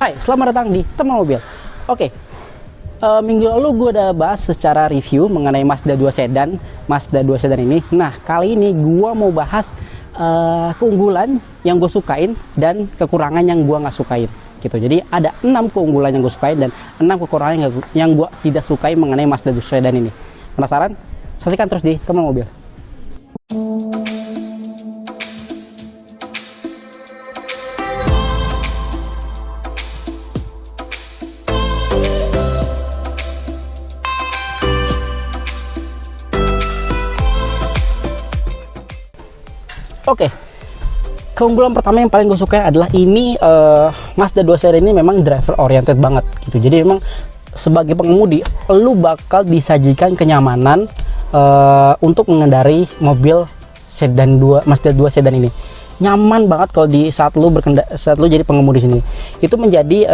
Hai, selamat datang di Teman Mobil. Oke, minggu lalu gue udah bahas secara review mengenai Mazda 2 Sedan ini. Nah, kali ini gue mau bahas keunggulan yang gue sukain dan kekurangan yang gue nggak sukain gitu. Jadi ada 6 keunggulan yang gue sukain dan 6 kekurangan yang gue tidak sukai mengenai Mazda 2 Sedan ini. Penasaran? Saksikan terus di Teman Mobil. Oke, keunggulan pertama yang paling gue suka adalah ini Mazda 2 seri ini memang driver oriented banget gitu. Jadi memang sebagai pengemudi lu bakal disajikan kenyamanan untuk mengendarai mobil sedan Mazda 2 sedan ini. Nyaman banget kalau di saat lu jadi pengemudi sini. Itu menjadi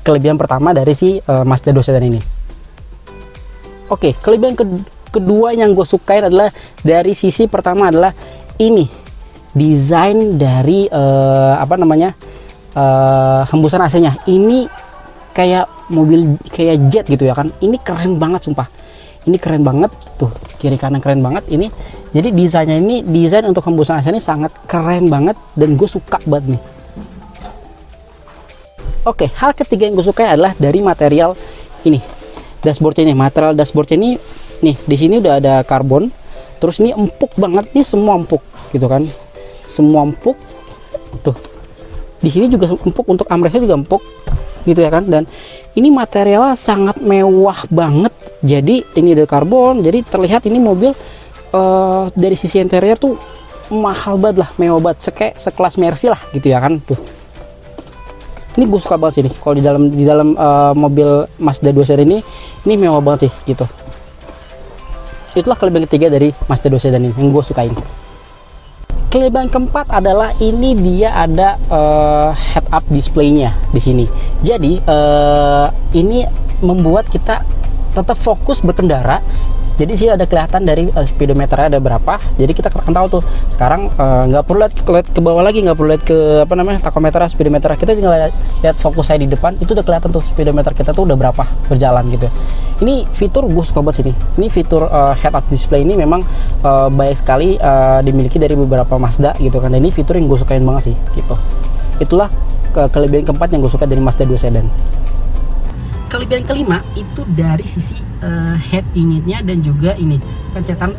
kelebihan pertama dari si Mazda 2 sedan ini. Oke, kelebihan kedua yang gue sukain adalah dari sisi pertama adalah ini. Desain dari hembusan AC-nya ini kayak mobil kayak jet gitu ya kan. Ini keren banget sumpah. Ini keren banget tuh, kiri kanan keren banget ini. Jadi desainnya ini, desain untuk hembusan AC ini sangat keren banget dan gue suka banget nih. Oke, hal ketiga yang gue suka adalah dari material ini. Dashboardnya ini, material dashboardnya ini nih, di sini udah ada karbon. Terus ini empuk banget nih, semua empuk gitu kan. Semua empuk tuh, di sini juga empuk, untuk armrestnya juga empuk gitu ya kan. Dan ini materialnya sangat mewah banget, jadi ini ada karbon, jadi terlihat ini mobil dari sisi interior tuh mahal banget lah, mewah banget, sekelas Mercy lah gitu ya kan. Tuh, ini gue suka banget sih nih, kalau di dalam mobil Mazda 2 seri ini mewah banget sih gitu. Itulah kelebihan ketiga dari Mazda 2 sedan ini yang gue sukain. Kelebihan keempat adalah ini dia ada head up display-nya di sini. Jadi ini membuat kita tetap fokus berkendara. Jadi sih ada kelihatan dari speedometernya ada berapa. Jadi kita akan tahu tuh sekarang nggak perlu lihat ke bawah lagi, nggak perlu lihat ke takometer, speedometer. Kita tinggal lihat fokus saya di depan, itu udah kelihatan tuh speedometer kita tuh udah berapa berjalan gitu. Ini fitur gue suka banget sini. Ini fitur head up display ini memang banyak sekali dimiliki dari beberapa Mazda gitu kan. Dan ini fitur yang gue sukain banget sih gitu. Itulah kelebihan keempat yang gue suka dari Mazda 2 sedan. Kelebihan kelima itu dari sisi head unitnya dan juga ini pencetan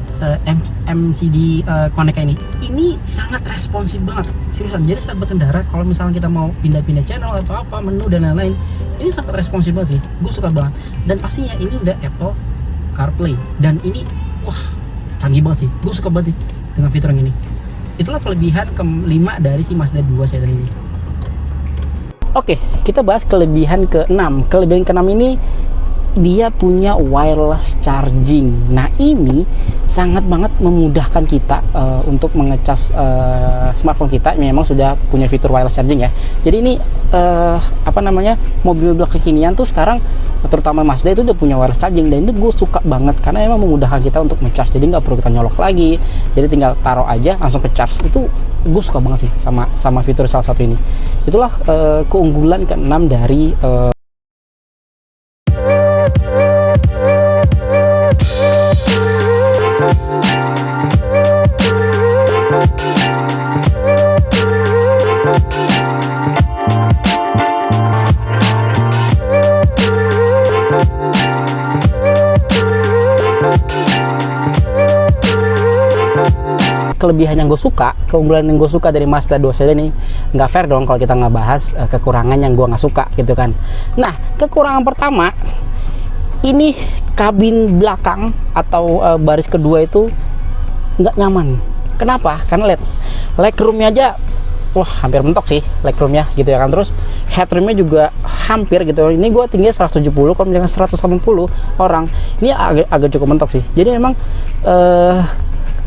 MCD connect-nya ini sangat responsif banget seriusan. Jadi saat berkendara kalau misalnya kita mau pindah-pindah channel atau apa, menu dan lain-lain, ini sangat responsif banget sih, gue suka banget. Dan pastinya ini udah Apple CarPlay dan ini wah canggih banget sih, gue suka banget dengan fitur yang ini. Itulah kelebihan kelima dari si Mazda 2 sedan ini. Oke, kita bahas kelebihan ke-6. Kelebihan ke-6 ini dia punya wireless charging. Nah, ini sangat banget memudahkan kita untuk mengecas smartphone kita. Memang sudah punya fitur wireless charging ya. Jadi ini mobil-mobil kekinian tuh sekarang terutama Mazda itu udah punya wireless charging, dan itu gue suka banget karena emang memudahkan kita untuk ngecas. Jadi nggak perlu kita nyolok lagi. Jadi tinggal taruh aja langsung ke charge. Itu gue suka banget sih sama fitur salah satu ini. Itulah keunggulan ke-6 dari kelebihan yang gue suka, keunggulan yang gue suka dari Mazda 2 sedan ini. Nggak fair dong kalau kita nggak bahas kekurangan yang gue nggak suka gitu kan. Nah, kekurangan pertama, ini kabin belakang atau baris kedua itu nggak nyaman. Kenapa? Karena legroomnya aja, wah hampir mentok sih legroomnya gitu ya kan. Terus headroomnya juga hampir gitu. Ini gue tingginya 170, kalau misalkan 180 orang, ini agak cukup mentok sih. Jadi memang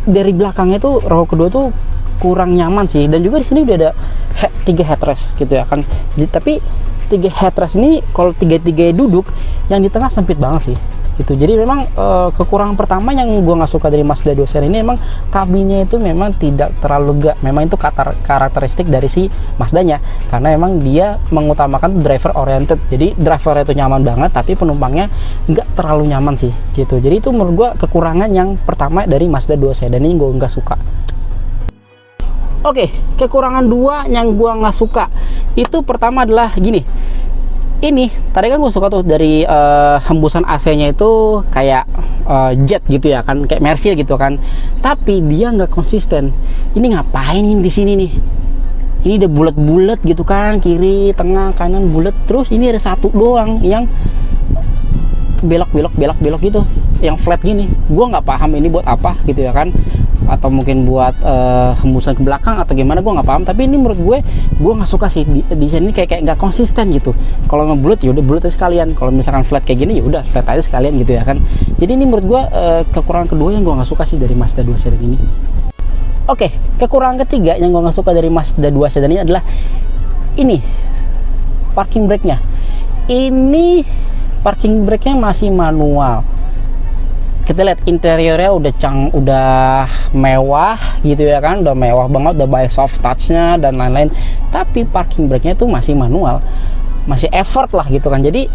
dari belakangnya itu row kedua tuh kurang nyaman sih. Dan juga di sini udah ada 3 headrest gitu ya kan. Tapi 3 headrest ini kalau 3-3 duduk, yang di tengah sempit banget sih gitu. Jadi memang kekurangan pertama yang gue nggak suka dari Mazda 2 sedan ini, memang kabinnya itu memang tidak terlalu lega. Memang itu karakteristik dari si Mazdanya, karena memang dia mengutamakan driver oriented. Jadi drivernya itu nyaman banget, tapi penumpangnya nggak terlalu nyaman sih gitu. Jadi itu menurut gue kekurangan yang pertama dari Mazda 2 sedan ini, gue nggak suka. Oke, kekurangan 2 yang gue nggak suka itu pertama adalah gini. Ini tadi kan gue suka tuh dari hembusan AC-nya itu kayak jet gitu ya kan, kayak Mercy gitu kan. Tapi dia nggak konsisten. Ini ngapain ini di sini nih? Ini udah bulat-bulat gitu kan, kiri, tengah, kanan bulat. Terus ini ada satu doang yang belok gitu, yang flat gini. Gue nggak paham ini buat apa gitu ya kan, atau mungkin buat hembusan ke belakang atau gimana, gue nggak paham. Tapi ini menurut gue nggak suka sih di sini, kayak nggak konsisten gitu. Kalau ngebulat ya udah bulat aja sekalian, kalau misalkan flat kayak gini ya udah flat aja sekalian gitu ya kan. Jadi ini menurut gue kekurangan kedua yang gue nggak suka sih dari Mazda 2 sedan ini. Oke, kekurangan ketiga yang gue nggak suka dari Mazda 2 sedan ini adalah ini parking brake-nya. Ini parking brake-nya masih manual. Kita lihat interiornya udah mewah gitu ya kan, udah mewah banget, udah by soft touch-nya dan lain-lain. Tapi parking brake-nya itu masih manual, masih effort lah gitu kan. Jadi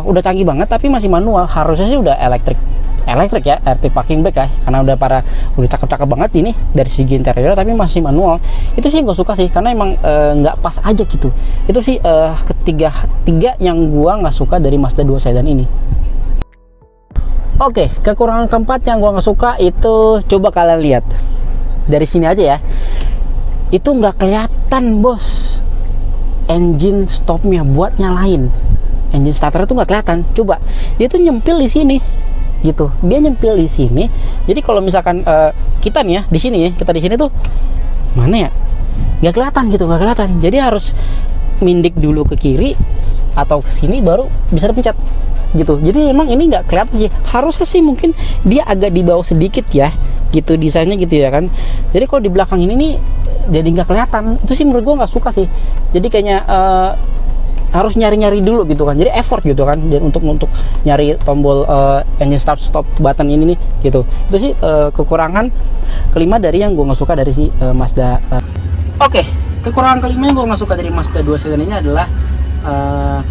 udah canggih banget tapi masih manual. Harusnya sih udah elektrik ya, electric parking brake lah, karena udah cakep-cakep banget ini dari segi interior, tapi masih manual. Itu sih gue suka sih, karena emang nggak pas aja gitu. Itu sih tiga yang gua nggak suka dari Mazda 2 sedan ini. Oke, kekurangan keempat yang gua nggak suka itu, coba kalian lihat dari sini aja ya, itu nggak kelihatan bos engine stopnya buat nyalain. Engine starter itu nggak kelihatan. Coba, dia tuh nyempil di sini gitu, dia nyempil di sini. Jadi kalau misalkan kita nih ya di sini ya, kita di sini tuh mana ya, nggak kelihatan gitu, nggak kelihatan. Jadi harus mindik dulu ke kiri atau ke sini baru bisa dipencet gitu. Jadi emang ini nggak kelihatan sih. Harusnya sih mungkin dia agak di bawah sedikit ya gitu desainnya gitu ya kan. Jadi kalau di belakang ini nih jadi nggak kelihatan. Itu sih menurut gue nggak suka sih. Jadi kayaknya harus nyari-nyari dulu gitu kan. Jadi effort gitu kan, dan untuk nyari tombol engine start stop button ini nih gitu. Itu sih kekurangan kelima dari yang gue nggak suka dari si Mazda. Oke, kekurangan kelima yang gue nggak suka dari Mazda 2 sedan ini adalah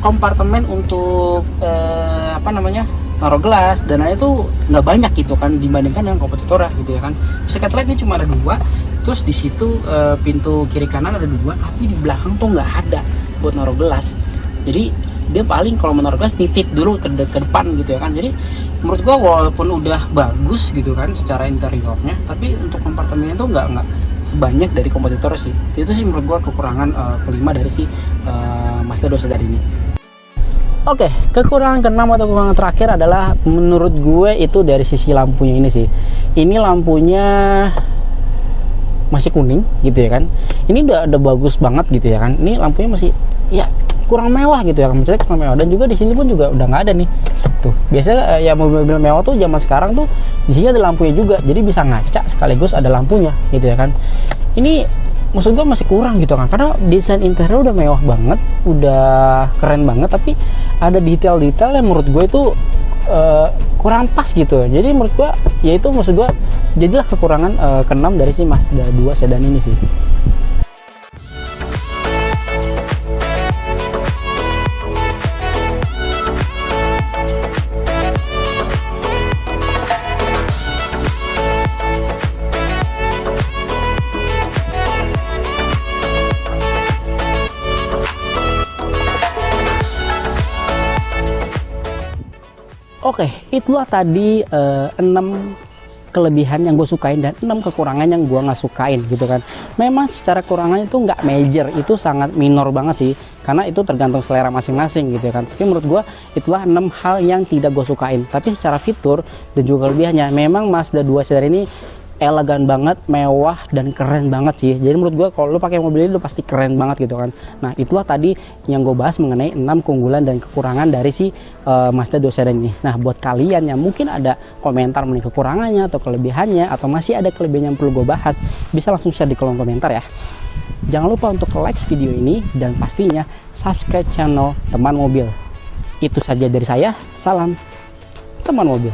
kompartemen untuk naruh gelas dan lain itu nggak banyak gitu kan dibandingkan dengan kompetitornya gitu ya kan. Second light ini cuma ada 2, terus di situ pintu kiri kanan ada 2, tapi di belakang tuh nggak ada buat naruh gelas. Jadi dia paling kalau menaruh gelas nitip dulu ke depan gitu ya kan. Jadi menurut gua walaupun udah bagus gitu kan secara interiornya, tapi untuk kompartemennya tuh nggak sebanyak dari kompetitor sih. Itu sih menurut gua kekurangan kelima dari si Mazda 2 sedan ini. Oke, kekurangan keenam atau kekurangan terakhir adalah menurut gue itu dari sisi lampunya ini sih. Ini lampunya masih kuning gitu ya kan. Ini udah bagus banget gitu ya kan. Ini lampunya masih ya kurang mewah gitu ya kan. Misalnya kurang mewah, dan juga di sini pun juga udah nggak ada nih. Tuh, biasanya ya mobil-mobil mewah tuh zaman sekarang tuh di sini ada lampunya juga. Jadi bisa ngaca sekaligus ada lampunya gitu ya kan. Ini maksud gue masih kurang gitu kan, karena desain interior udah mewah banget, udah keren banget, tapi ada detail-detail yang menurut gue itu kurang pas gitu. Jadi menurut gue ya itu maksud gue jadilah kekurangan keenam dari si Mazda 2 sedan ini sih. Oke, itulah tadi 6 kelebihan yang gue sukain dan 6 kekurangan yang gue nggak sukain gitu kan. Memang secara kekurangannya itu nggak major, itu sangat minor banget sih, karena itu tergantung selera masing-masing gitu kan. Tapi menurut gue itulah 6 hal yang tidak gue sukain. Tapi secara fitur dan juga kelebihannya, memang Mazda 2 sedan ini elegan banget, mewah dan keren banget sih. Jadi menurut gue kalau lo pakai mobil ini lo pasti keren banget gitu kan. Nah itulah tadi yang gue bahas mengenai 6 keunggulan dan kekurangan dari si Mazda 2 sedan ini. Nah buat kalian yang mungkin ada komentar mengenai kekurangannya atau kelebihannya, atau masih ada kelebihan yang perlu gue bahas, bisa langsung share di kolom komentar ya. Jangan lupa untuk like video ini dan pastinya subscribe channel Teman Mobil. Itu saja dari saya, salam Teman Mobil.